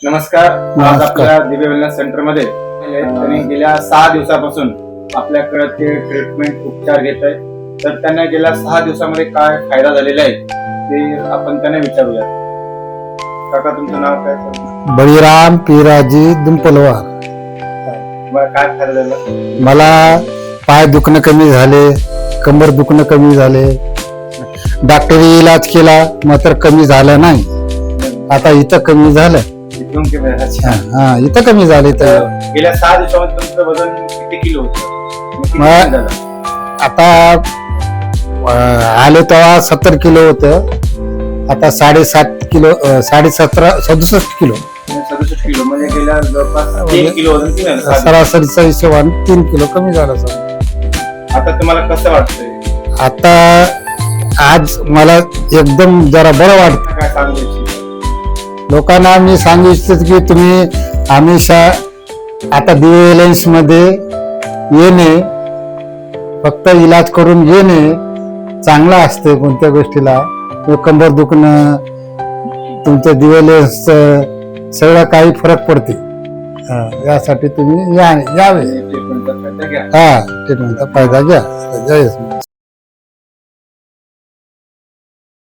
नमस्कार. आज आपल्या दिव्य वेलनेस सेंटर मध्ये त्यांनी गेल्या 6 दिवसापासून आपल्याकडे ते ट्रीटमेंट उपचार घेत आहे. तर त्यांना गेल्या 6 दिवसामध्ये काय फायदा झालेला आहे ते आपण त्यांना विचारूया. काका, तुमचं नाव काय सर? बळीराम पिराजी दुंपलवार. काय फायदा झाला? मला पाय दुखणं कमी झाले, कंबर दुखणं कमी झाले. डॉक्टरी इलाज केला मात्र कमी झालं नाही. आता इथं कमी झालं. इथून किती अच्छा. हा, इथं कमी झाले. तर गेल्या 6 दिवसामध्ये तुमचं वजन किती किलो होतं? किती मग- कमी झालं? आता आले तेव्हा 70 किलो होतं. आता 7.5 किलो, 67 किलो. 67 किलो म्हणजे गेल्या जवळपास 3 किलो वजन कमी झालं. 6 दिवसात. सरासरीचा हिशोबाने 3 किलो कमी झाला सर. आता तुम्हाला कसं वाटतंय? आता आज मला एकदम जरा बरं वाटतं. काय सांगू इच्छिता? लोकांना मी सांगू इच्छितो की तुम्ही हमेशा आता दिव्य मध्ये येणे, फक्त इलाज करून येणे चांगलं असते. कोणत्या गोष्टीला कंबर दुखणं, तुमच्या दिव्य सगळं काही फरक पडते. यासाठी तुम्ही यावे. ट्रीटमेंटचा फायदा घ्या. हा, ट्रीटमेंटचा फायदा घ्या. जय